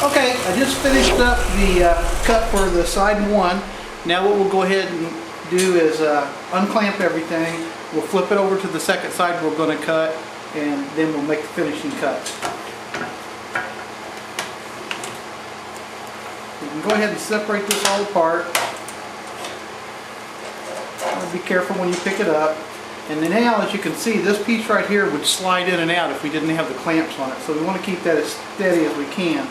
Okay, I just finished up the cut for the side one. Now what we'll go ahead and do is unclamp everything. We'll flip it over to the second side we're going to cut, and then we'll make the finishing cuts. You can go ahead and separate this all apart. Be careful when you pick it up. And then now, as you can see, this piece right here would slide in and out if we didn't have the clamps on it. So we want to keep that as steady as we can.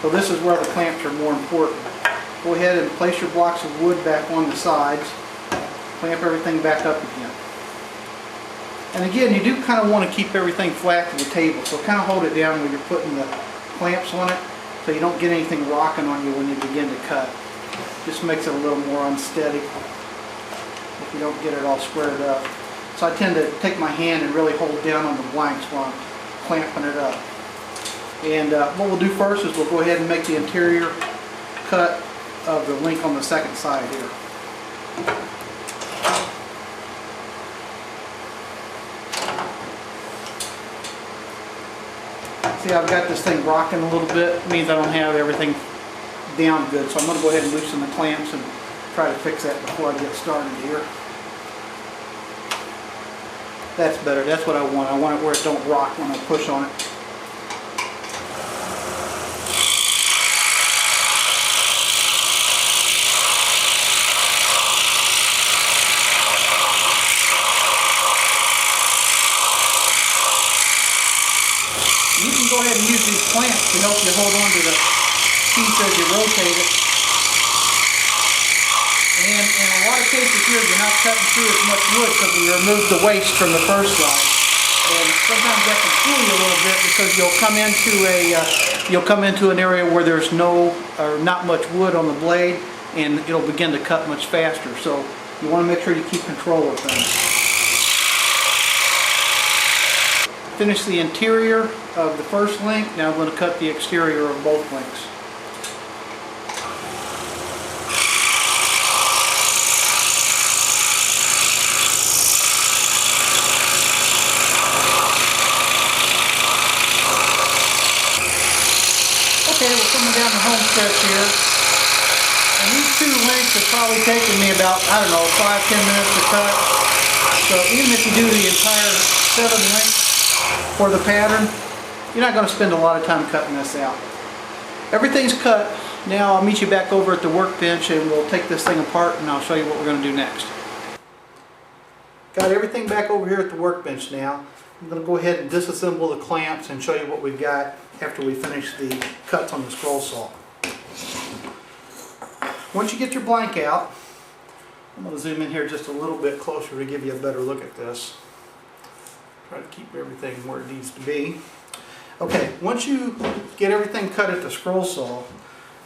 So this is where the clamps are more important. Go ahead and place your blocks of wood back on the sides. Clamp everything back up again. And again, you do kind of want to keep everything flat to the table. So kind of hold it down when you're putting the clamps on it, so you don't get anything rocking on you when you begin to cut. Just makes it a little more unsteady if you don't get it all squared up. So I tend to take my hand and really hold down on the blanks while I'm clamping it up. And what we'll do first is we'll go ahead and make the interior cut of the link on the second side here. See, I've got this thing rocking a little bit. It means I don't have everything down good. So I'm going to go ahead and loosen the clamps and try to fix that before I get started here. That's better. That's what I want. I want it where it don't rock when I push on it. You can go ahead and use these clamps to help you hold on to the piece as you rotate it. And in a lot of cases here, you're not cutting through as much wood because we removed the waste from the first side. And sometimes that can fool you a little bit because you'll come into an area where there's not much wood on the blade, and it'll begin to cut much faster. So you want to make sure you keep control of things. Finish the interior of the first link. Now I'm going to cut the exterior of both links. Okay, we're coming down the home stretch here. And these two links have probably taken me about, I don't know, 5-10 minutes to cut. So even if you do the entire 7 links for the pattern, you're not going to spend a lot of time cutting this out. Everything's cut. Now I'll meet you back over at the workbench and we'll take this thing apart and I'll show you what we're going to do next. Got everything back over here at the workbench now. I'm going to go ahead and disassemble the clamps and show you what we've got after we finish the cuts on the scroll saw. Once you get your blank out, I'm going to zoom in here just a little bit closer to give you a better look at this. Try to keep everything where it needs to be. Okay, once you get everything cut at the scroll saw,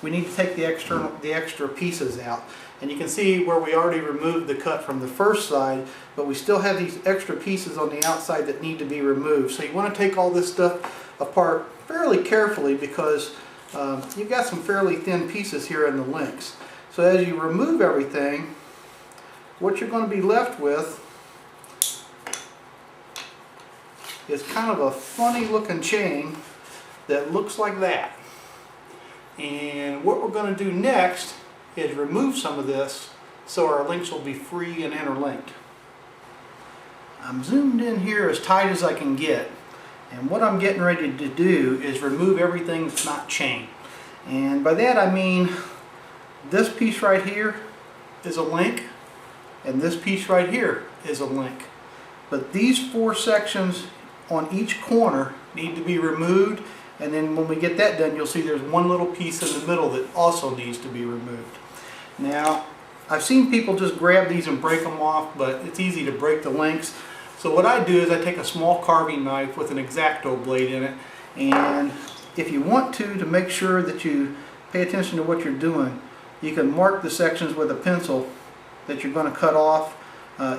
we need to take the extra pieces out. And you can see where we already removed the cut from the first side, but we still have these extra pieces on the outside that need to be removed. So you want to take all this stuff apart fairly carefully because you've got some fairly thin pieces here in the links. So as you remove everything, what you're going to be left with is kind of a funny looking chain that looks like that. And what we're going to do next is remove some of this so our links will be free and interlinked. I'm zoomed in here as tight as I can get, and what I'm getting ready to do is remove everything that's not chain. And by that I mean this piece right here is a link and this piece right here is a link. But these 4 sections on each corner need to be removed, and then when we get that done you'll see there's one little piece in the middle that also needs to be removed. Now I've seen people just grab these and break them off, but it's easy to break the links. So what I do is I take a small carving knife with an X-Acto blade in it, and if you want to make sure that you pay attention to what you're doing, you can mark the sections with a pencil that you're going to cut off.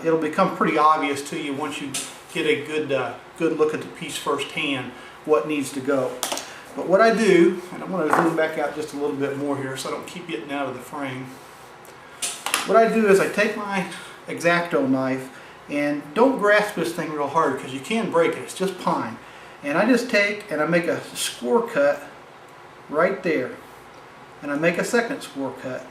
It'll become pretty obvious to you once you get a good look at the piece firsthand what needs to go. But what I do, and I'm going to zoom back out just a little bit more here so I don't keep getting out of the frame. What I do is I take my X-Acto knife, and don't grasp this thing real hard because you can break it, it's just pine. And I just take and I make a score cut right there, and I make a second score cut.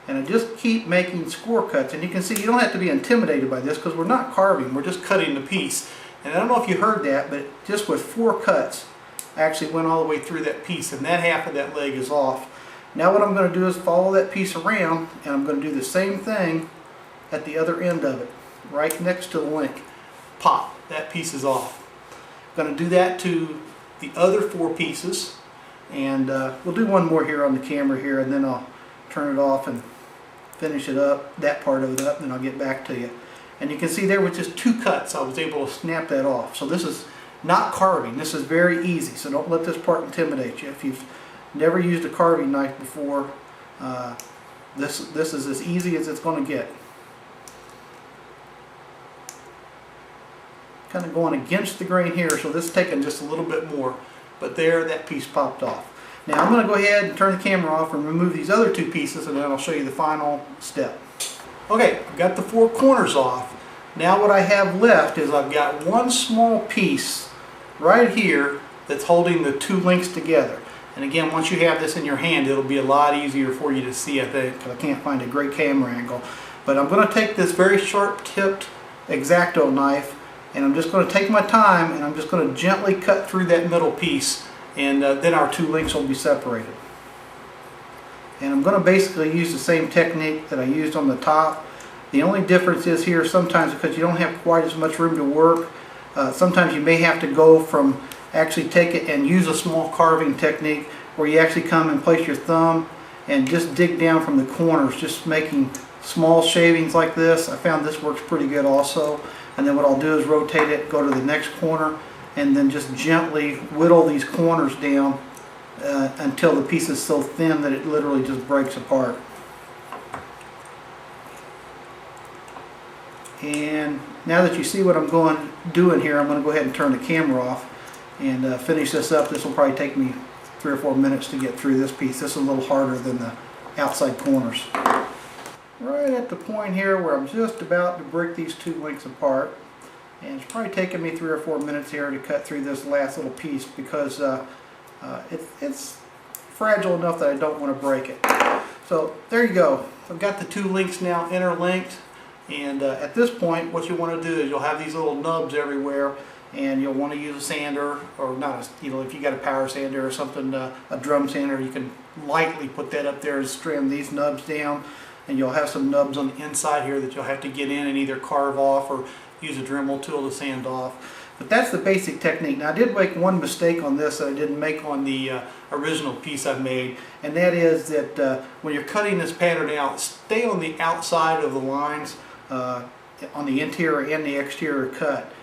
And I just keep making score cuts, and you can see you don't have to be intimidated by this because we're not carving, we're just cutting the piece. And I don't know if you heard that, but just with 4 cuts, I actually went all the way through that piece, and that half of that leg is off. Now what I'm going to do is follow that piece around, and I'm going to do the same thing at the other end of it, right next to the link. Pop, that piece is off. I'm going to do that to the other 4 pieces, and we'll do one more here on the camera here, and then I'll turn it off and finish it up, that part of it up, and I'll get back to you. And you can see there with just 2 cuts I was able to snap that off. So this is not carving, this is very easy, so don't let this part intimidate you. If you've never used a carving knife before, this is as easy as it's going to get. Kind of going against the grain here, so this is taking just a little bit more, but there, that piece popped off. Now I'm going to go ahead and turn the camera off and remove these other 2 pieces, and then I'll show you the final step. Okay, I've got the 4 corners off. Now what I have left is I've got one small piece right here that's holding the 2 links together. And again, once you have this in your hand, it'll be a lot easier for you to see, I think, because I can't find a great camera angle. But I'm going to take this very sharp-tipped X-Acto knife, and I'm just going to take my time, and I'm just going to gently cut through that middle piece, and then our 2 links will be separated. And I'm going to basically use the same technique that I used on the top. The only difference is here sometimes, because you don't have quite as much room to work, sometimes you may have to go from actually take it and use a small carving technique where you actually come and place your thumb and just dig down from the corners, just making small shavings like this. I found this works pretty good also. And then what I'll do is rotate it, go to the next corner, and then just gently whittle these corners down until the piece is so thin that it literally just breaks apart. And now that you see what I'm doing here, I'm going to go ahead and turn the camera off and finish this up. This will probably take me 3 or 4 minutes to get through this piece. This is a little harder than the outside corners. Right at the point here where I'm just about to break these 2 links apart, and it's probably taken me 3 or 4 minutes here to cut through this last little piece because it's fragile enough that I don't want to break it. So there you go. I've got the 2 links now interlinked, and at this point what you want to do is you'll have these little nubs everywhere, and you'll want to use a sander, or not, if you got a power sander or something, a drum sander, you can lightly put that up there and trim these nubs down, and you'll have some nubs on the inside here that you'll have to get in and either carve off or use a Dremel tool to sand off. But that's the basic technique. Now I did make one mistake on this that I didn't make on the original piece I made, and that is that when you're cutting this pattern out, stay on the outside of the lines on the interior and the exterior cut,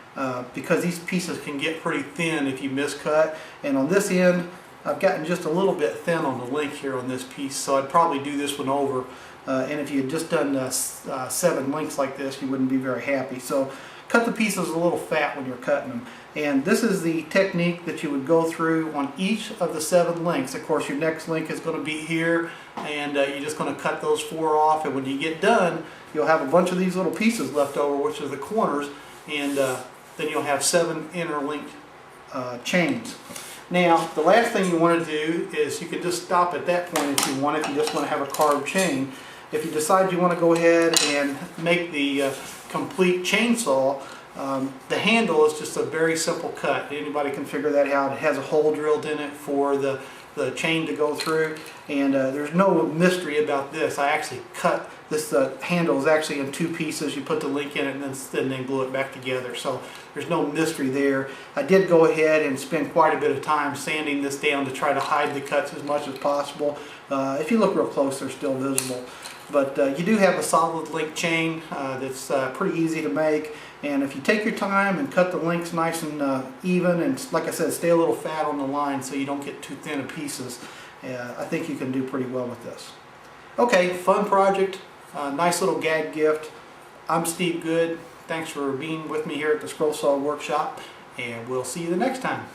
because these pieces can get pretty thin if you miscut. And on this end I've gotten just a little bit thin on the link here on this piece, so I'd probably do this one over. And if you had just done 7 links like this, you wouldn't be very happy. So cut the pieces a little fat when you're cutting them. And this is the technique that you would go through on each of the 7 links. Of course, your next link is going to be here, and you're just going to cut those 4 off. And when you get done, you'll have a bunch of these little pieces left over, which are the corners, and then you'll have 7 interlinked chains. Now, the last thing you want to do is you can just stop at that point if you want, if you just want to have a carved chain. If you decide you want to go ahead and make the complete chainsaw, the handle is just a very simple cut. Anybody can figure that out. It has a hole drilled in it for the chain to go through, and there's no mystery about this. I actually cut this handle is actually in 2 pieces. You put the link in it and then glue it back together. So there's no mystery there. I did go ahead and spend quite a bit of time sanding this down to try to hide the cuts as much as possible. If you look real close, they're still visible. But you do have a solid link chain that's pretty easy to make, and if you take your time and cut the links nice and even, and like I said, stay a little fat on the line so you don't get too thin of pieces, I think you can do pretty well with this. Okay, fun project, nice little gag gift. I'm Steve Good. Thanks for being with me here at the Scroll Saw Workshop, and we'll see you the next time.